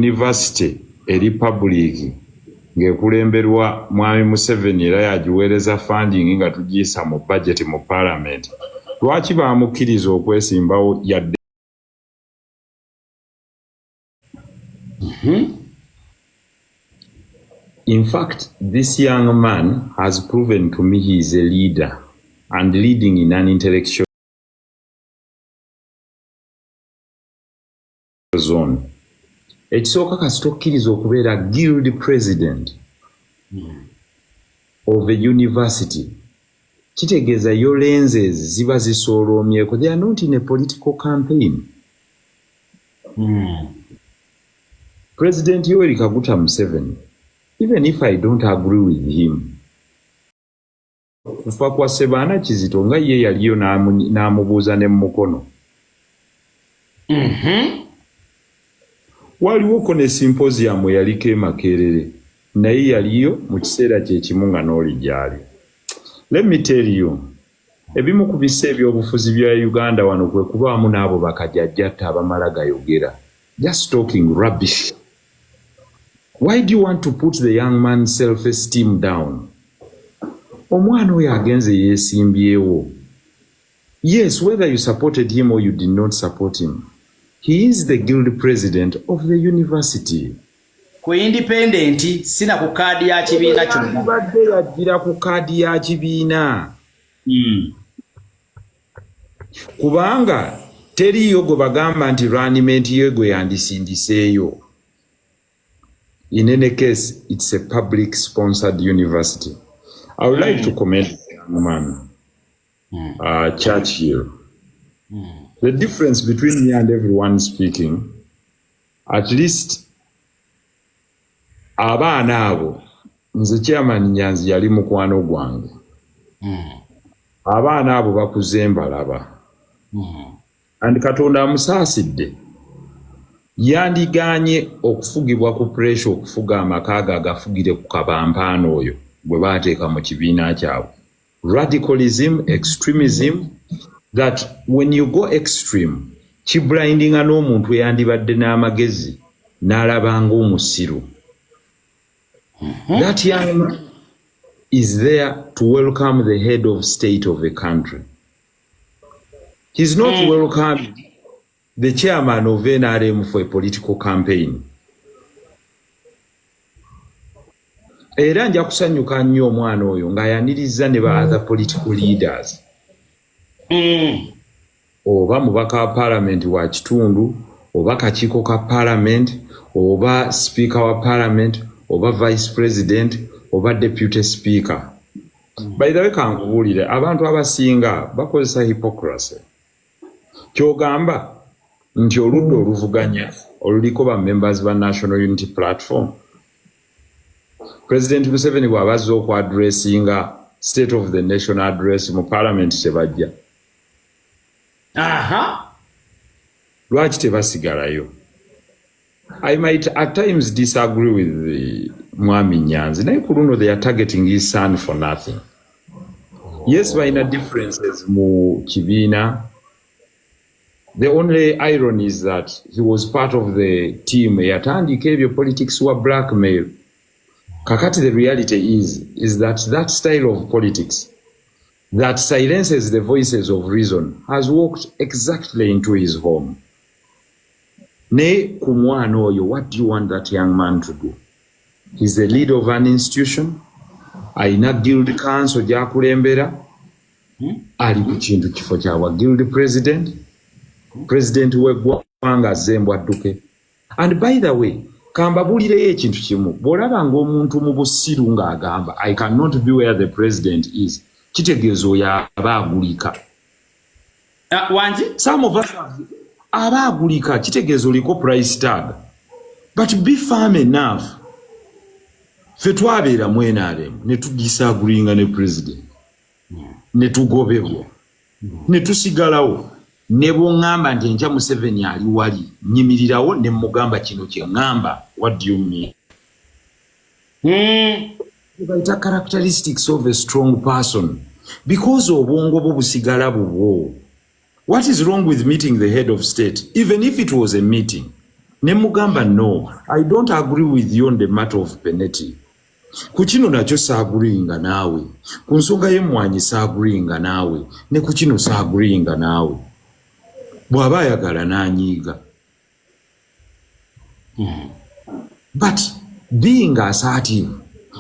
university eri public ngekulemberwa mwami Museveni era yagiweereza funding nga tugiyisa mu budget mu parliament. Lwaki bamukkiriza okwesimbawo yadde? In fact, this young man has proven to me he is a leader and leading in an intellectual zone. Ekisooka kasita okkiriza okubeera guild president of a university, kitegeeza your lenses ziba zisooloomyeko. They are not in a political campaign. President Yoweri Kaguta Museveni, even if I don't agree with him, kufa kwa Sebaana Kizito nga ye yaliyo n'amubuuza ne mukono. Waliwo ne symposium yaliko Makerere naye yaliyo mu kiseera kye kimu nga n'oli gyali. Let me tell you, ebimu ku bisse ebyobufuzi bya Uganda wano kwe kubaamu n'abo bakajjajjatta abamala gayogera. Just talking rubbish. Why do you want to put the young man's self-esteem down? Omwana oyo agenze yeesimbyewo. Yes, whether you supported him or you did not support him, he is the guild president of the university. Ku independent sina ku kaadi ya kibiina kyonna. Badde yagira ku kaadi ya kibiina. Kubanga teriyo gwe bagamba nti running ye gwe yandisindiseeyo. In any case, it's a public sponsored university. I would like to comment on Churchill. The difference between me and everyone speaking, at least abaana abo nze chairman Nyanzi yali mukwano gwange. Abaana abo bakuze mbalaba. And Katonda amusaasidde. Yandiganye okufugibwa ku pressure okufuga amakaga agafugire ku kabampaano oyo bwe baateeka mu kibiina kyabwe. Radicalism, extremism, that when you go extreme, kiblindinga n'omuntu eyandibadde n'amagezi n'alabanga omusiru. That young man is there to welcome the head of state of a country. He's not welcoming the chairman of NRM for a political campaign. Era nja kusanyuka nnyo omwana oyo ng'ayaniriza ne ba other political leaders. Oba mubaka wa parliament wa kitundu, oba kakiiko ka parliament, oba speaker wa parliament, oba vice president, oba deputy speaker. By the way, kankubuulire abantu abasinga bakozesa hypocrisy. Kyogamba nti oludda oluvuganya oluliko ba members ba National Unity Platform. President Museveni bw'abazza okwadressinga State of the Nation address mu parliament tebajja. Lwaki tebasigalayo? I might at times disagree with the Mwami Nyanzi. Naye ku luno they are targeting his son for nothing. Yes, balina differences mu kibiina. The only irony is that he was part of the team yatandika ebyo politics wa blackmail. Kakati the reality is that that style of politics that silences the voices of reason has walked exactly into his home. Ne kumwana oyo, what do you want that young man to do? He's the leader of an institution. Aina guild council gyakulembera. Ali ku kintu kifo kyawa guild president. President w'eggwanga azembwa adduke. And by the way, kambabulireyo ekintu kimu. Bw'olaba ng'omuntu mu busiru ng'agamba I cannot be where the president is. Kitegeeza oyo aba agulika. Wanji? Some of us aba agulika. Kitegeeza oliko price tag. But be firm enough. Ffe twabeera mu NRM ne tudisagreeinga ne president. Ne tugobebwa. Ne tusigalawo. Ne bw'oŋŋamba nti enkya Museveni ali wali nyimirirawo ne mugamba kino kye ŋŋamba. What do you mean? Baita characteristics of a strong person. Because obwongo bwo busigala bubwo. What is wrong with meeting the head of state? Even if it was a meeting. Ne mugamba no, I don't agree with you on the matter of penalty. Kuchino nakyo saagulinga naawe. Ku nsonga y'emmwanyi saagulinga naawe. Ne kuchino saagulinga naawe. Bw'aba ayagala n'anyiiga. But being assertive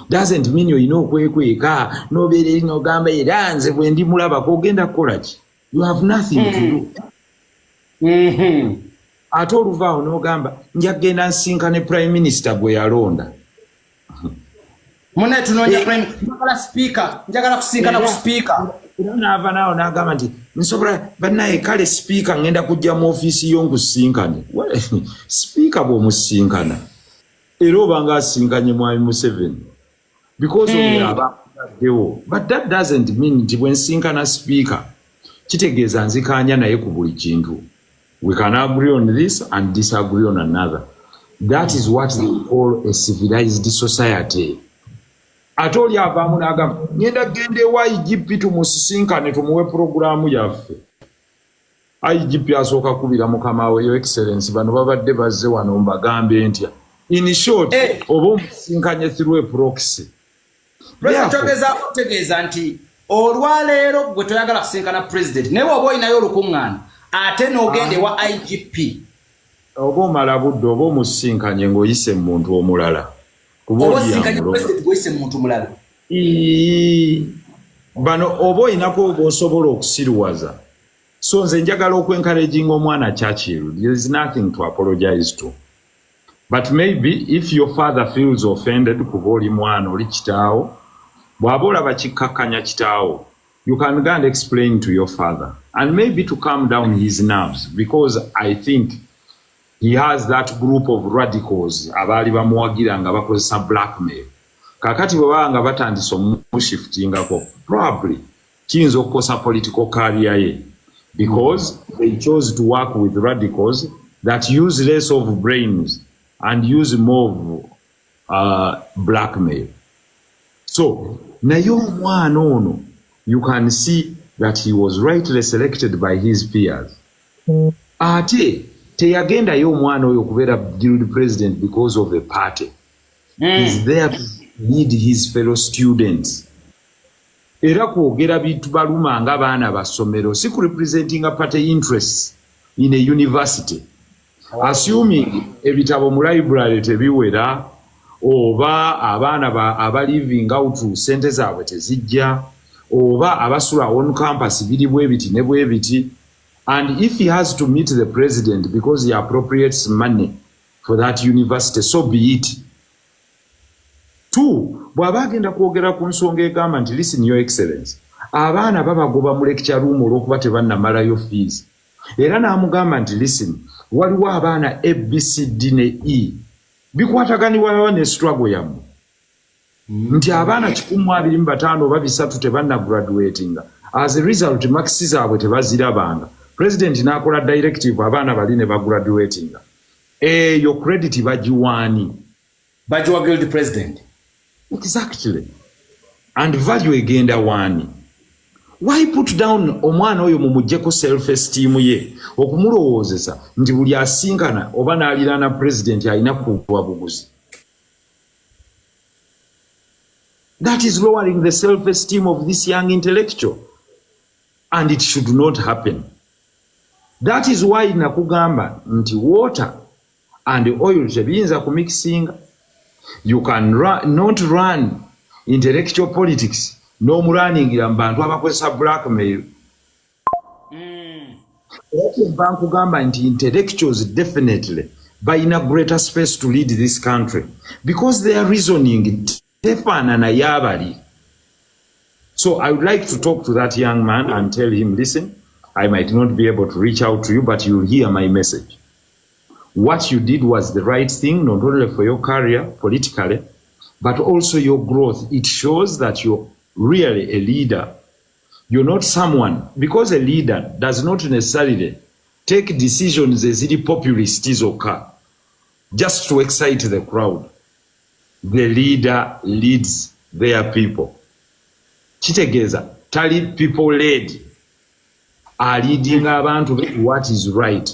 doesn't mean you know kwekweka nobeere n'ogamba era nze bwe ndi mulabako ogenda kukola ki? You have nothing to do. Ate oluvaawo n'ogamba nja kgenda nsinkane prime minister gwe yalonda. Mune tunoonya prime speaker, njagala kusinkana ku speaker. Era n'ava naawo n'agamba nti nsobola bannaye kale speaker ngenda kujja mu ofiisi yo nkusinkane. Speaker bw'omusinkana era obanga asinkanye mwami Museveni because of abaddewo. But that doesn't mean nti bwe nsinkana speaker kitegeeza nzikaanya naye ku buli kintu. We can agree on this and disagree on another. That is what they call a civilized society. Ate oli avaamu n'agamba ngenda gende wa IGP tumusisinkane tumuwe programu yaffe. IGP asooka kubira mukama we, Your Excellency, bano babadde bazze wano mbagambe ntya. In short, oba omusinkanye through a proxy. Tegeeza nti olwaleero gwe toyagala kusinkana president naye oba olinayo olukuŋŋaana ate n'ogende wa IGP. Oba omala budde oba omusinkanye ng'oyise mu muntu omulala. Oba osinkanye president ng'oyise mu muntu omulala. Bano oba olinako obosobola okusiruwaza. So nze njagala okwencouraging omwana Churchill. There is nothing to apologize to. But maybe if your father feels offended kuba oli mwana oli kitaawo, bw'aba olaba kikkakkanya kitaawo, you can go and explain to your father and maybe to calm down his nerves, because I think he has that group of radicals abaali bamuwagira nga bakozesa blackmail. Kakati bwe baba nga batandise omushiftingako, probably kiyinza okukosa political career ye, because they chose to work with radicals that use less of brains and use more of blackmail. So, naye omwana ono, you can see that he was rightly selected by his peers. Ate, teyagendayo omwana oyo kubeera guild president because of a party. He's there to lead his fellow students. Era kwogera bintu baluma nga baana basomero, si ku representing a party interests in a university. Assuming ebitabo mu library tebiwera, oba abaana aba living out sente zaabwe tezijja, oba abasula on campus biri bwe biti ne bwe biti. And if he has to meet the president because he appropriates money for that university, so be it. Two, bw'aba agenda kwogera ku nsonga egamba nti listen, Your Excellency, abaana babagoba mu lecture room olw'okuba tebannamalayo fees. Era n'amugamba nti listen, waliwo abaana ABCD ne E bikwataganibwa ne struggle yammwe. Nti abaana 125 oba 3 tebannagraduatinga. As a result, marks zaabwe tebazirabanga. President n'akola directive abaana bali ne bagraduatinga. Eyo credit bagiwaani. Bagiwa guild president. Exactly. And value egenda waani. Why put down omwana oyo mumujjeko self-esteem ye okumulowoozesa nti buli asinkana oba n'aliraana president alina kuwa buguzi? That is lowering the self-esteem of this young intellectual. And it should not happen. That is why nakugamba nti water and oil tebiyinza kumixinga. You can not run intellectual politics n'omulaningira mu bantu abakozesa blackmail. Era nkugamba nti intellectuals definitely balina greater space to lead this country because their reasoning tefaanana y'abali. So I would like to talk to that young man and tell him, listen, I might not be able to reach out to you, but you'll hear my message. What you did was the right thing, not only for your career politically, but also your growth. It shows that you're really a leader. You're not someone, because a leader does not necessarily take decisions as the populists occur, just to excite the crowd. The leader leads their people. Kitegeeza, tali people led, are leading abantu what is right.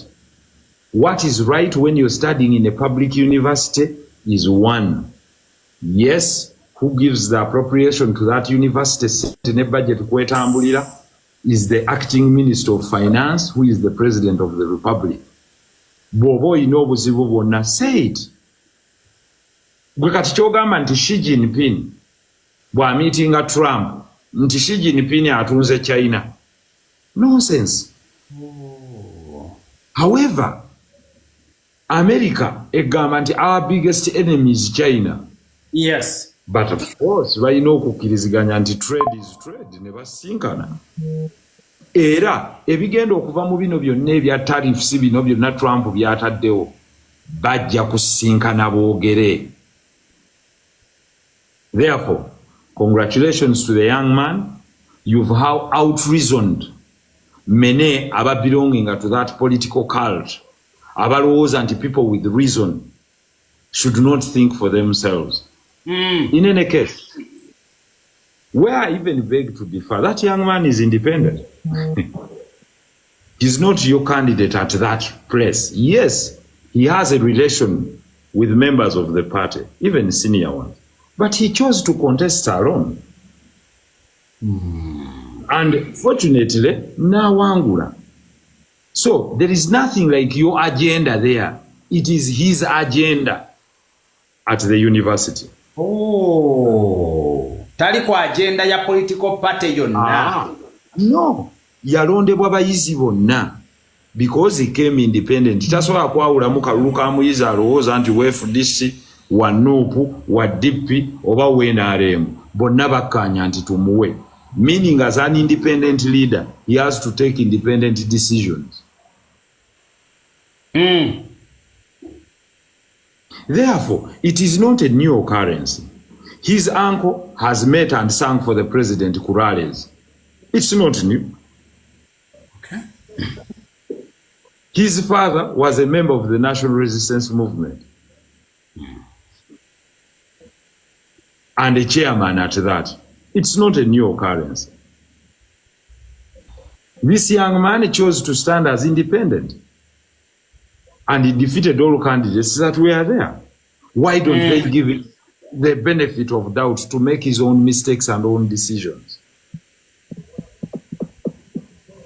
What is right when you're studying in a public university is one. Yes, who gives the appropriation to that university in a budget kwetambulira is the acting minister of finance, who is the president of the republic. Bobo inobuzibu bwonna, say it. Gwe kati kyogamba nti Xi Jinping bw'amiitinga Trump nti Xi Jinping atunze China. Nonsense. However, America egamba nti our biggest enemy is China. Yes. But of course, balina okukkiriziganya nti trade is trade, ne basinkana. Era ebigenda okuva mu bino byonna ebya tariffs bino byonna Trump byataddewo bajja kusinkana boogere. Therefore, congratulations to the young man. You've out-reasoned many aba belonging to that political cult. Abalowooza nti people with reason should not think for themselves. In any case, where I even beg to differ, that young man is independent. He's not your candidate at that place. Yes, he has a relation with members of the party, even senior ones. But he chose to contest alone. And fortunately, nawangula. So there is nothing like your agenda there. It is his agenda at the university. Oh, tali kwa agenda ya political party yonna. No, yalondebwa bayizi bonna because he came independent. Tasobola kwawulamu kalulu ka muyizi alowooza nti wa FDC, wa NUP, wa DP oba wa NRM. Bonna bakkaanya nti tumuwe. Meaning as an independent leader, he has to take independent decisions. Therefore, it is not a new occurrence. His uncle has met and sung for the president Kurales. It's not new. Okay. His father was a member of the National Resistance Movement. And a chairman at that. It's not a new occurrence. This young man chose to stand as independent. And he defeated all candidates that were there. Why don't they give him the benefit of doubt to make his own mistakes and own decisions?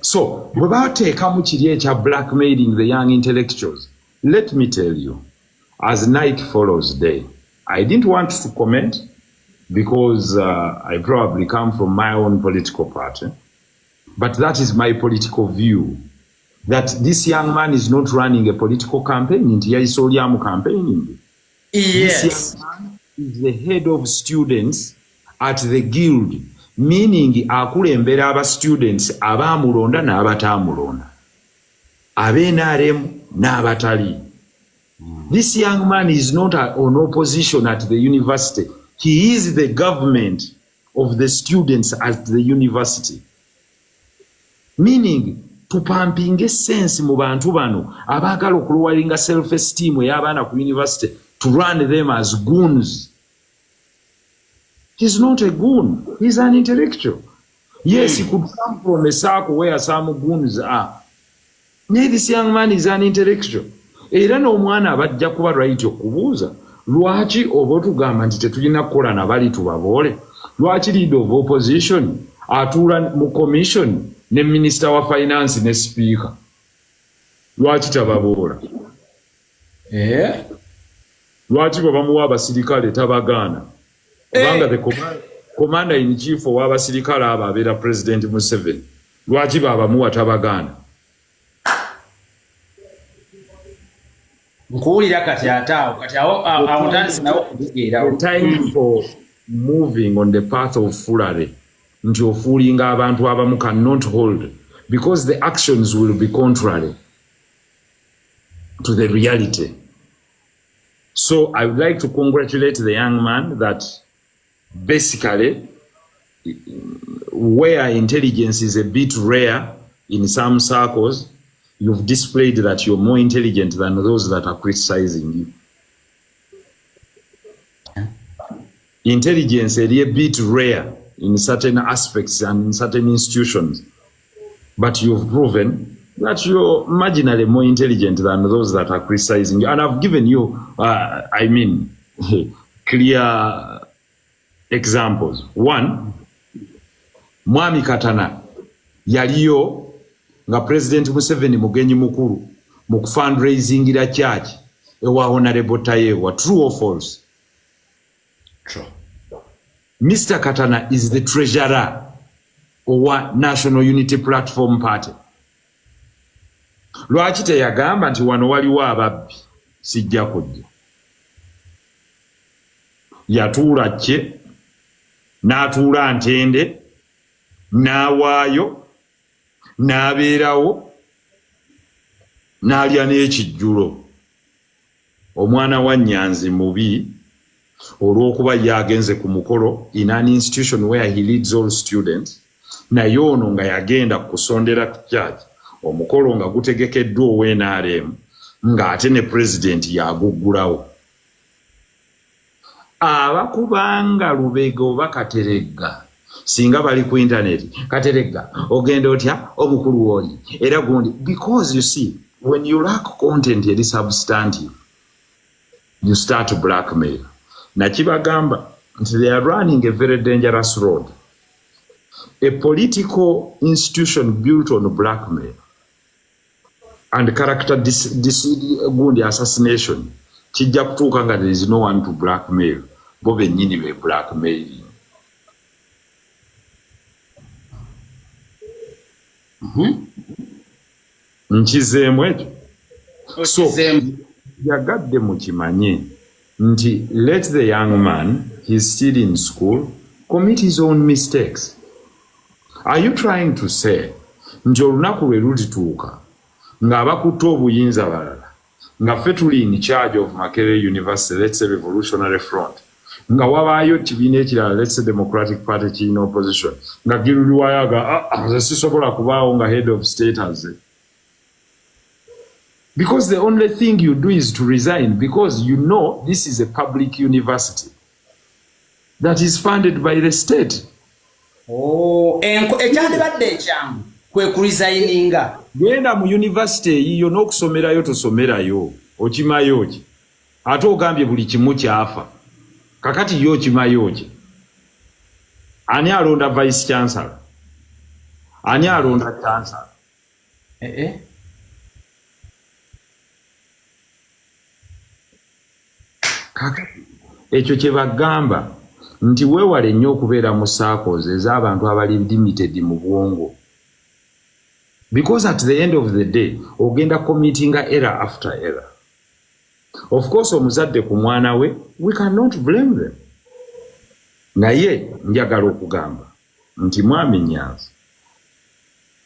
So, without blackmailing the young intellectuals, let me tell you, as night follows day, I didn't want to comment because I probably come from my own political party, but that is my political view. That this young man is not running a political campaign. Yes. This young man is the head of students at the guild, meaning akulembera aba students abamulonda n'abatamulonda, abenarem n'abatali. This young man is not on opposition at the university. He is the government of the students at the university. Meaning, tupampinge sense mu bantu bano abagala okuluwalinga self-esteem ey'abaana ku university to run them as goons. He's not a goon. He's an intellectual. Yes, he could come from a circle where some goons are. Nay, this young man is an intellectual. Era n'omwana abajja kuba right okubuuza lwaki oba otugamba nti tetulina kukola na bali tubaboole. Lwaki leader of opposition atuula mu commission ne minister wa finance ne speaker? Lwaki tababoola? Lwaki bwe bamuwa abasirikale tabagaana? Kubanga the commander in chief ow'abasirikale abo abeera President Museveni. Lwaki babamuwa tabagaana? Nkuwulira kati ataawo kati awo ntandise nawo okutegeerawo. The time for moving on the path of foolery nti ofuulinga abantu abamu cannot hold, because the actions will be contrary to the reality. So I would like to congratulate the young man that basically, where intelligence is a bit rare in some circles, you've displayed that you're more intelligent than those that are criticizing you. Intelligence is a bit rare in certain aspects and in certain institutions, but you've proven that you're marginally more intelligent than those that are criticizing you. And I've given you, clear examples. One, Mwami Katana, yaliyo nga President Museveni mugenyi mukuru mu fundraising ira church ewa Honorable Tayewa. True or false? True. Mr. Katana is the treasurer of National Unity Platform Party. Lwaki teyagamba nti wano waliwo ababbi sijja kujja? Yatuula kye, n'atuula Ntende, n'awaayo, n'abeerawo, n'alya n'ekijjulo. Omwana wa Nyanzi mubi olw'okuba yagenze ku mukolo in an institution where he leads all students, naye ono nga yagenda kusondera ku church, omukolo nga gutegekeddwa ow'NRM, ng'ate ne president yaguggulawo. Abakubanga Lubega oba Kateregga singa bali ku internet, Kateregga ogenda otya omukulu oli era gundi, because you see when you lack content eri substantive you start to blackmail. Nakibagamba nti they are running a very dangerous road. A political institution built on blackmail and character gundi assassination kijja kutuuka nga there is no one to blackmail. Bo bennyini be blackmailing. Nkizeemu ekyo. So yagadde mukimanye nti let the young man, he's still in school, commit his own mistakes. Are you trying to say nti olunaku lwe lulituuka ng'abakutte obuyinza balala nga ffe tuli in charge of Makerere University, let's say Revolutionary Front, nga wabaayo kibiina ekirala, let's say Democratic Party kirina opposition, nga giruliwayaga nze sisobola kubaawo nga head of state aze? Because the only thing you do is to resign, because you know this is a public university that is funded by the state. Oh, ekyandibadde ekyangu kwe kuresigninga. Genda mu university eyiyo n'okusomerayo tosomerayo, okimayo ki? Ate ogambye buli kimu kyafa. Kakati yo okimayo ki? Ani alonda vice chancellor? Ani alonda chancellor? Kakati ekyo kye bagamba nti weewale nnyo okubeera mu circles ez'abantu abali limited mu bwongo. Because at the end of the day, ogenda committing error after error. Of course, omuzadde ku mwana we, we cannot blame them. Naye njagala okugamba nti Mwami Nyanzi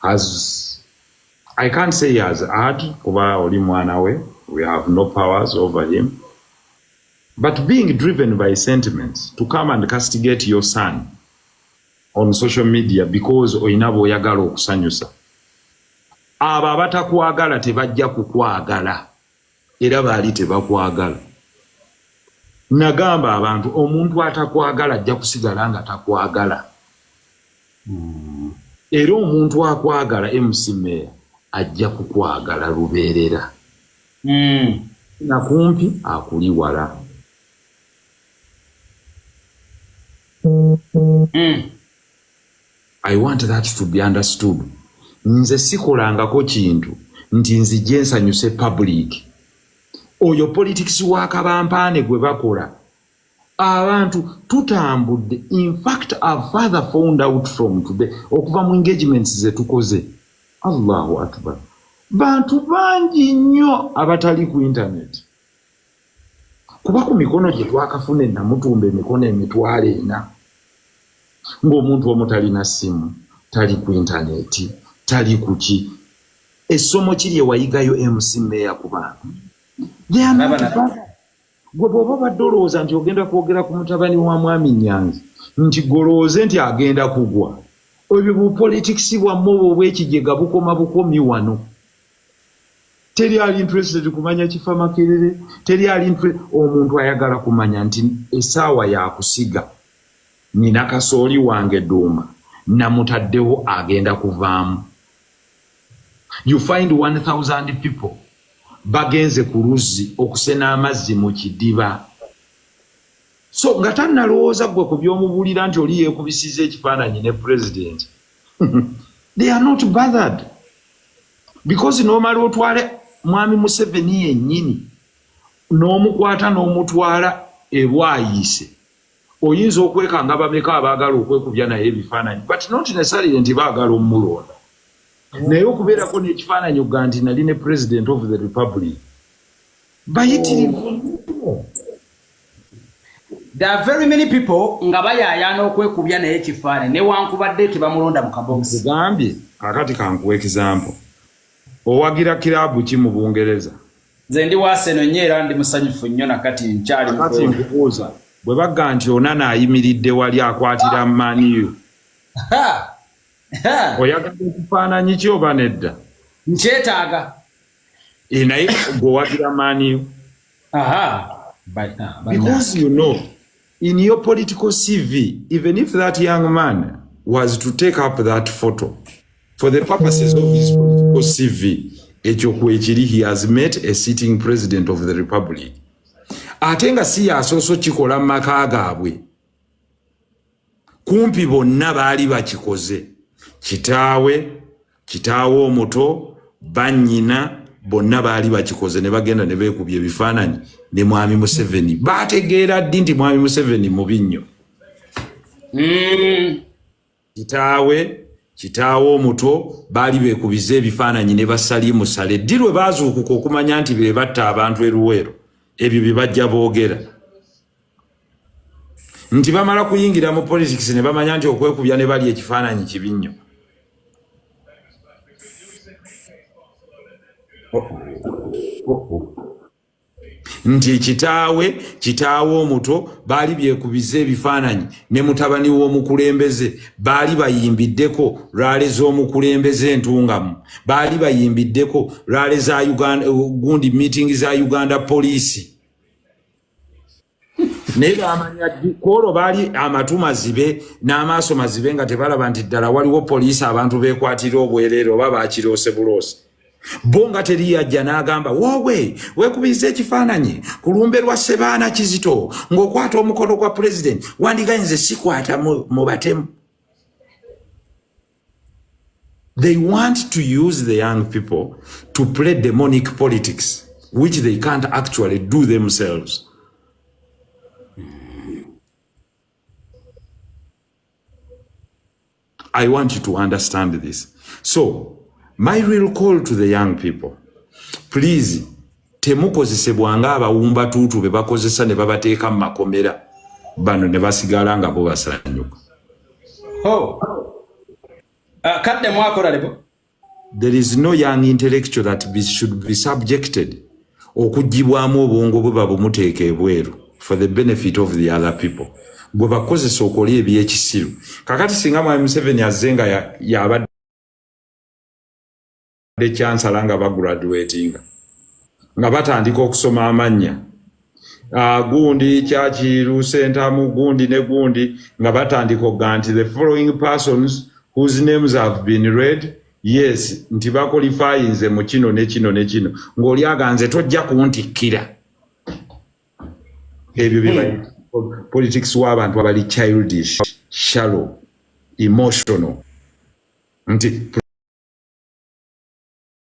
has, I can't say he has had kuba oli mwana we, we have no powers over him. But being driven by sentiments to come and castigate your son on social media because oyinabo oyagala okusanyusa. Abo abatakwagala tebajja kukwagala era baali tebakwagala. Nagamba abantu omuntu atakwagala ajja kusigala nga takwagala. Era omuntu akwagala MC Mayor ajja kukwagala lubeerera. Nakumpi akuli wala. I want that to be understood. Nze sikolangako kintu nti nzije nsanyuse public. Oyo politics wakabampaane gwe bakola. Abantu tutambudde. In fact, I've further found out from today, okuva mu engagements ze tukoze. Allahu Akbar. Bantu bangi nnyo abatali ku internet. Kuba ku mikono gye twakafuna namutumba emikono emitwalo 4. Ng'omuntu omu talina ssimu, tali ku internet, tali kuki. Essomo kiri ewayigayo MC Mayor ku bantu. Gwe bw'oba badde olowooza nti ogenda kwogera ku mutabani wa Mwami Nyanzi nti golooze nti agenda kugwa. Obyo bu politics bwammwe obw'ekigega bukoma bukomi wano. Teri ali interested kumanya kifa Makerere, teri ali omuntu ayagala kumanya nti essaawa yakusiga. Nina kasooli wange Duma namutaddewo agenda kuvaamu. You find 1,000 people bagenze ku luzzi okusena amazzi mu kidiba. So nga tannalowooza gwe ku by'omubulira nti oli yeekubisiza ekifaananyi ne president. They are not bothered. Because n'omala otwale mwami Museveni yennyini n'omukwata n'omutwala ebwayiise. Oyinza okwekanga bameka abaagala okwekubya naye ebifaananyi. But not necessarily nti baagala omulonda. Naye okubeerako n'ekifaananyi ogga nti nali ne president of the republic. Bayitirivu. There are very many people nga bayaayana okwekubya naye ekifaananyi newankubadde tebamulonda mu kabokisi. Gambye akati kankuwa example. Owagira kirabu ki mu Bungereza? Nze ndi wa Arsenal nnyo era ndi musanyufu nnyo nakati nkyali Kati nkubuuza bwe bagga nti Onana ayimiridde wali akwatira Man U. Oyagala ekifaananyi ki oba nedda? Nkyetaaga. Naye gwewagira Man U. Because you know, in your political CV, even if that young man was to take up that photo, for the purposes of his political CV, he has met a sitting president of the republic. Atenga si asoso chikola maka gaabwe. Kumpi bonna baali bakikoze. Kitaawe omuto, bannyina, bonna baali bakikoze ne bagenda ne beekubye ebifaananyi ne mwami Museveni. Baategeera ddi nti mwami Museveni mubi nnyo. Kitaawe omuto baali beekubiza ebifaananyi ne basalimusale. Ddi lwe baazuukuka okumanya nti be batta abantu eruweero. Ebyo bye bajja boogera. Nti bamala kuyingira mu politics ne bamanya nti okwekubya ne bali ekifaananyi kibi nnyo. Nti kitaawe omuto baali byekubiza ebifaananyi ne mutabani w'omukulembeze baali bayimbiddeko lwale z'omukulembeze entungamu baali bayimbiddeko lwale za Uganda gundi meeting za Uganda police naye bamanya kolo baali amatu mazibe n'amaaso mazibe nga tebalaba nti ddala waliwo poliisi abantu beekwatira obwereere oba bakiroose buloose. Bonga teri yajja n'agamba wowe weekubiza ekifaananyi ku lumbe lwa Sebaana Kizito ng'okwata omukono gwa president wandigayinze sikwata mu batemu. They want to use the young people to play demonic politics which they can't actually do themselves. I want you to understand this. So my real call to the young people, please, temukozesebwanga abawumba tuutu be bakozesa ne babateeka mu makomera bano ne basigala nga bo basanyuka. Kadde mwakola lebo. There is no young intellectual that should be subjected okugibwamu obwongo bwe babumuteeka ebweru for the benefit of the other people. Bwe bakozesa okola ebyekisiru. Kakati singa mwami Museveni azenga yabadde chancellor nga bagraduating nga batandika okusoma amannya gundi Kyakiru Sentamu gundi ne gundi nga batandika oganti the following persons whose names have been read, yes nti baqualify nze mu kino ne kino ne kino ng'oli aganze tojja kuntikkira. Ebyo biba politics w'abantu abali childish, shallow, emotional. Nti